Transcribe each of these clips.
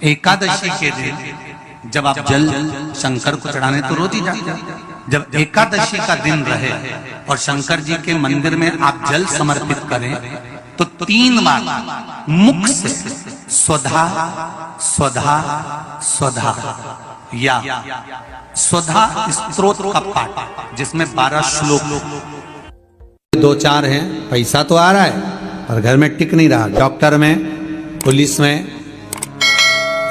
एकादशी के दिन जब आप जल शंकर को चढ़ाने तो रोज ही जाते हैं। जब एकादशी का दिन रहे और शंकर जी के मंदिर में आप जल समर्पित करें तो 3 बार मुख से स्वधा स्वधा स्वधा या स्वधा स्तोत्र का पाठ, जिसमें 12 श्लोक 2-4 हैं। पैसा तो आ रहा है पर घर में टिक नहीं रहा। डॉक्टर में, पुलिस में,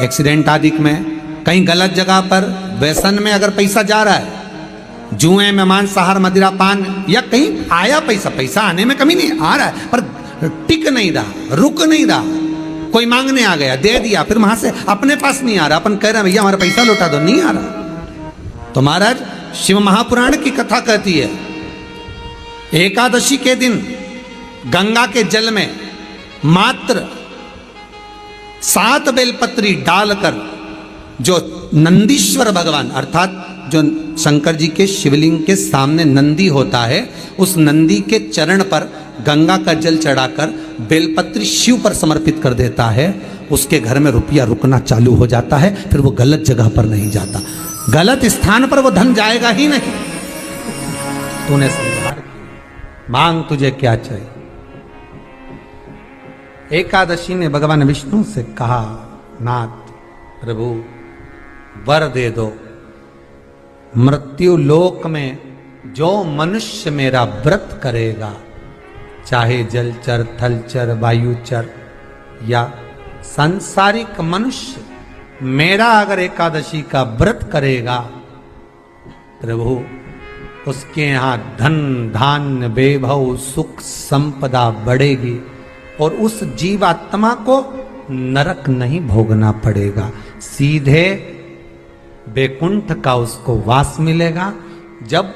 एक्सीडेंट आदि में, कहीं गलत जगह पर, व्यसन में अगर पैसा जा रहा है, जुए में, मांसाहार, मदिरा पान, या कहीं आया पैसा आने में कमी नहीं, आ रहा है पर टिक नहीं रहा, रुक नहीं रहा। कोई मांगने आ गया, दे दिया, फिर वहां से अपने पास नहीं आ रहा, अपन कह रहे हैं भैया हमारा पैसा लौटा दो, नहीं आ रहा। तो महाराज शिव महापुराण की कथा कहती है एकादशी के दिन गंगा के जल में मात्र 7 बेलपत्री डालकर जो नंदीश्वर भगवान अर्थात जो शंकर जी के शिवलिंग के सामने नंदी होता है, उस नंदी के चरण पर गंगा का जल चढ़ाकर बेलपत्री शिव पर समर्पित कर देता है, उसके घर में रुपया रुकना चालू हो जाता है। फिर वो गलत जगह पर नहीं जाता, गलत स्थान पर वो धन जाएगा ही नहीं। तूने संहार किया, मांग तुझे क्या चाहिए। एकादशी ने भगवान विष्णु से कहा, नाथ प्रभु वर दे दो, मृत्यु लोक में जो मनुष्य मेरा व्रत करेगा, चाहे जलचर, थलचर, वायुचर या सांसारिक मनुष्य, मेरा अगर एकादशी का व्रत करेगा, प्रभु उसके यहाँ धन धान्य वैभव सुख संपदा बढ़ेगी और उस जीवात्मा को नरक नहीं भोगना पड़ेगा, सीधे वैकुंठ का उसको वास मिलेगा। जब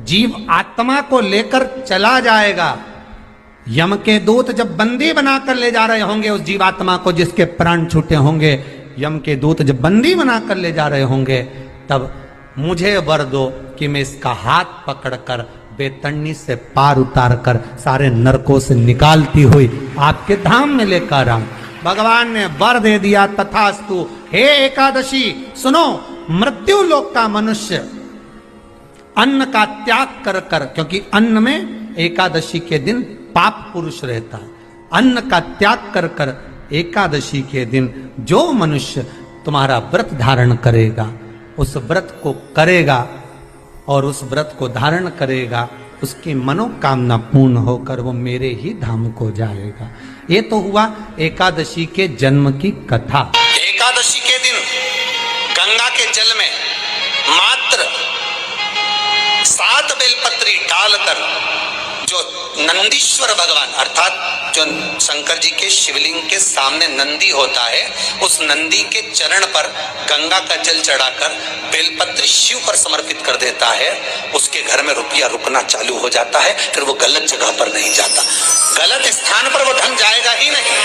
जीव आत्मा को लेकर चला जाएगा, यम के दूत जब बंदी बनाकर ले जा रहे होंगे उस जीवात्मा को, जिसके प्राण छूटे होंगे, यम के दूत जब बंदी बनाकर ले जा रहे होंगे, तब मुझे वर दो कि मैं इसका हाथ पकड़कर बेतन्नी से पार उतार कर सारे नरकों से निकालती हुई आपके धाम में लेकर आऊं। भगवान ने वर दे दिया, तथास्तु। हे एकादशी सुनो, मृत्यु लोक का मनुष्य अन्न का त्याग कर कर, क्योंकि अन्न में एकादशी के दिन पाप पुरुष रहता है, अन्न का त्याग कर कर एकादशी के दिन जो मनुष्य तुम्हारा व्रत धारण करेगा, उस व्रत को करेगा और उस व्रत को धारण करेगा, उसकी मनोकामना पूर्ण होकर वो मेरे ही धाम को जाएगा। ये तो हुआ एकादशी के जन्म की कथा। एकादशी के दिन गंगा के जल में मात्र 7 बेलपत्री डालकर जो नंदीश्वर भगवान अर्थात जो शंकर जी के शिवलिंग के सामने नंदी होता है, उस नंदी के चरण पर गंगा का जल चढ़ाकर बेलपत्री शिव पर समर्पित कर देता है, उसके घर में रुपया रुकना चालू हो जाता है। फिर वो गलत जगह पर नहीं जाता, गलत स्थान पर वो धन जाएगा ही नहीं।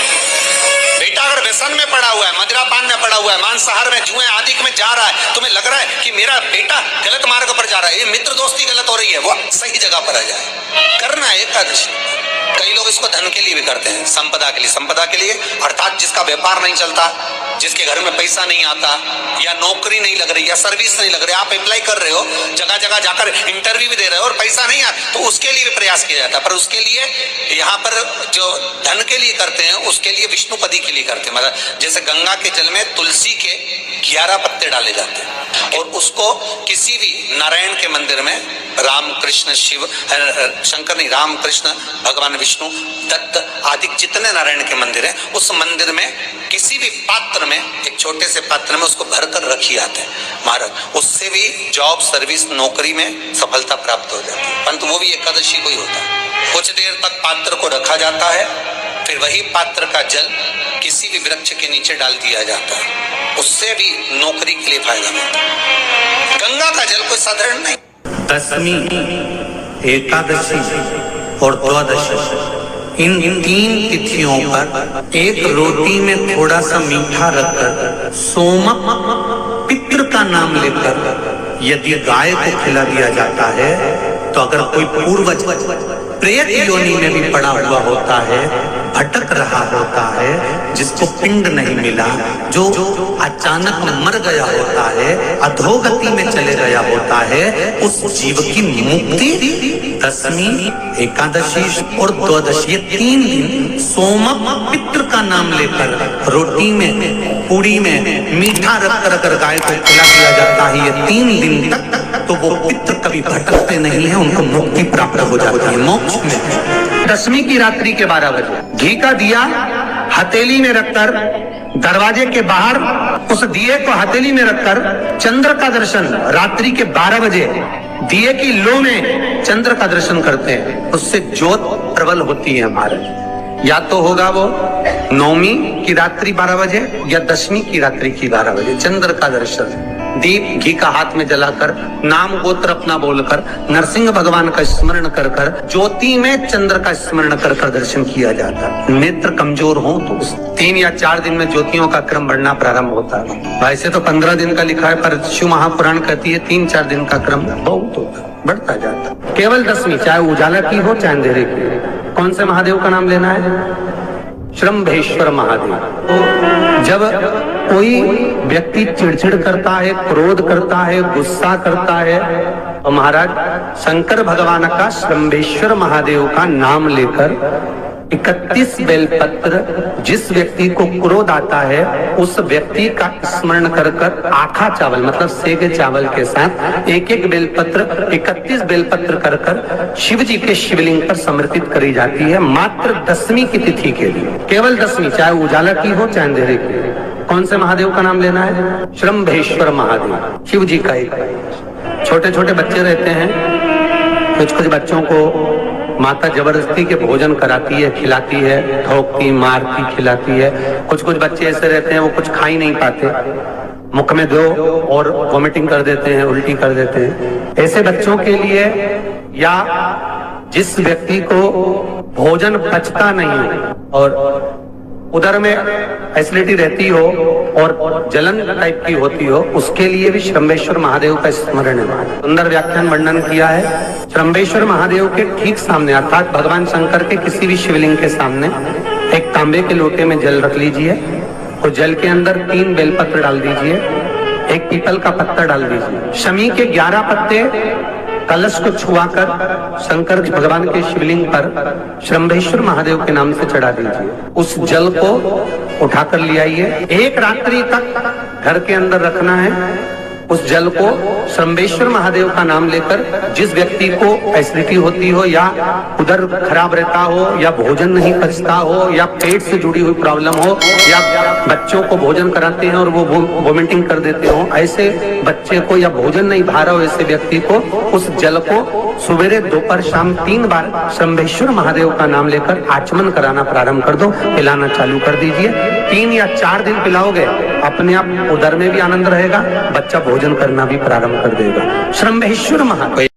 बेटा अगर व्यसन में पड़ा हुआ है, मदिरा पान में पड़ा हुआ है, मांसाहार में, जुए आदि में जा रहा है, तुम्हें लग रहा है कि मेरा बेटा गलत मार्ग पर जा रहा है, ये मित्र दोस्ती गलत हो रही है, वो सही जगह पर आ जाए। करना है एकादशी। कई लोग इसको धन के लिए भी करते हैं, संपदा के लिए। संपदा के लिए अर्थात जिसका व्यापार नहीं चलता, जिसके घर में पैसा नहीं आता, या नौकरी नहीं लग रही, या सर्विस नहीं लग रही, आप अप्लाई कर रहे हो, जगह जगह जाकर इंटरव्यू भी दे रहे हो और पैसा नहीं आता, तो उसके लिए भी प्रयास किया जाता है। पर उसके लिए यहाँ पर जो धन के लिए करते हैं, उसके लिए विष्णुपदी के लिए करते हैं। मतलब जैसे गंगा के जल में तुलसी के 11 पत्ते डाले जाते हैं और उसको किसी भी नारायण के मंदिर में, राम कृष्ण शिव शंकर नहीं, राम कृष्ण भगवान विष्णु दत्त आदि जितने नारायण के मंदिर हैं, उस मंदिर में किसी भी पात्र में, एक छोटे से पात्र में उसको भरकर रखी आते हैं महाराज। उससे भी जॉब, सर्विस, नौकरी में सफलता प्राप्त हो जाती है। परंतु वो भी एकादशी को ही होता है। कुछ देर तक पात्र को रखा जाता है, फिर वही पात्र का जल किसी भी वृक्ष के नीचे डाल दिया जाता है, उससे भी नौकरी के लिए फायदा मिलता है। गंगा का जल कोई साधारण नहीं। दशमी, एकादशी और द्वादशी, इन 3 तिथियों पर एक रोटी में थोड़ा सा मीठा रखकर सोमक पितृ का नाम लेकर यदि गाय को खिला दिया जाता है, तो अगर कोई पूर्वज प्रेत योनि में भी पड़ा हुआ होता है, भटक रहा होता है, जिसको पिंड नहीं मिला, जो अचानक मर गया होता है, अधोगति में चले गया होता है, उस जीव की मुक्ति दशमी, एकादशी और द्वादशी, 3 दिन सोमक पितृ का नाम लेकर रोटी में, पूड़ी में मीठा रख कर गाय को खिला दिया जाता है। ये 3 दिन तक तो वो पितृ कभी भटकते नहीं है, उनको मुक्ति प्राप्त हो जाती है मोक्ष में। दशमी की रात्रि के 12 बजे घी का दिया हथेली में रखकर दरवाजे के बाहर, उस दिए को हथेली में रखकर चंद्र का दर्शन रात्रि के 12 बजे दिए की लो में चंद्र का दर्शन करते हैं, उससे ज्योत प्रबल होती है हमारे। या तो होगा वो नौमी की रात्रि 12 बजे या दशमी की रात्रि की 12 बजे चंद्र का दर्शन, दीप घी का हाथ में जलाकर, नाम गोत्र अपना बोलकर, नरसिंह भगवान का स्मरण कर कर, ज्योति में चंद्र का स्मरण कर कर दर्शन किया जाता है। नेत्र कमजोर हो तो 3 या 4 दिन में ज्योतियों का क्रम बढ़ना प्रारंभ होता है। वैसे तो 15 दिन का लिखा है, पर शिव महापुराण कहती है 3-4 दिन का क्रम बहुत होता है, बढ़ता जाता है। केवल दशमी, चाहे उजाला की हो चाहे अंधेरे की। कौन से महादेव का नाम लेना है? श्रम्भेश्वर महादेव। तो जब कोई व्यक्ति चिड़चिड़ करता है, क्रोध करता है, गुस्सा करता है, तो महाराज शंकर भगवान का श्रम्भेश्वर महादेव का नाम लेकर 31 बेलपत्र, जिस व्यक्ति को क्रोध आता है उस व्यक्ति का स्मरण कर कर आखा चावल मतलब सेगे चावल के साथ एक बेलपत्र 31 बेलपत्र कर कर शिव जी के शिवलिंग पर समर्पित करी जाती है, मात्र दशमी की तिथि के लिए। केवल दशमी, चाहे उजाला की हो चाहे अंधेरे की। कौन से महादेव का नाम लेना है? श्रम्भेश्वर महादेव, शिव जी का एक। छोटे छोटे बच्चे रहते हैं, कुछ बच्चों को माता जबरदस्ती के भोजन कराती है, खिलाती है, ठोकती, मारती, खिलाती है। कुछ बच्चे ऐसे रहते हैं वो कुछ खा ही नहीं पाते, मुख में दो और वॉमिटिंग कर देते हैं, उल्टी कर देते हैं। ऐसे बच्चों के लिए या जिस व्यक्ति को भोजन पचता नहीं और उधर में एसिडिटी रहती हो और जलन टाइप की होती हो, उसके लिए भी श्रम्भेश्वर महादेव का स्मरण है। सुंदर व्याख्यान वर्णन किया है। श्रम्भेश्वर महादेव के ठीक सामने अर्थात भगवान शंकर के किसी भी शिवलिंग के सामने एक तांबे के लोटे में जल रख लीजिए और जल के अंदर 3 बेलपत्र डाल दीजिए, एक पीपल का पत्ता डाल दीजिए, शमी के 11 पत्ते कलश को छुआकर शंकर भगवान के शिवलिंग पर श्रम्भेश्वर महादेव के नाम से चढ़ा दीजिए। उस जल को उठाकर ले आइए, 1 रात्रि तक घर के अंदर रखना है। उस जल को श्रम्भेश्वर महादेव का नाम लेकर जिस व्यक्ति को एसिडिटी होती हो या उधर खराब रहता हो या भोजन नहीं पचता हो या पेट से जुड़ी हुई प्रॉब्लम हो या बच्चों को भोजन कराते हैं और वो वोमिटिंग कर देते हो, ऐसे बच्चे को या भोजन नहीं भा रहा हो, ऐसे व्यक्ति को उस जल को सवेरे दोपहर शाम 3 बार श्रम्भेश्वर महादेव का नाम लेकर आचमन कराना प्रारंभ कर दो, पिलाना चालू कर दीजिए। 3 या 4 दिन पिलाओगे, अपने आप उधर में भी आनंद रहेगा, बच्चा भोजन करना भी प्रारंभ कर देगा। श्रम्भेश्वर महादेव।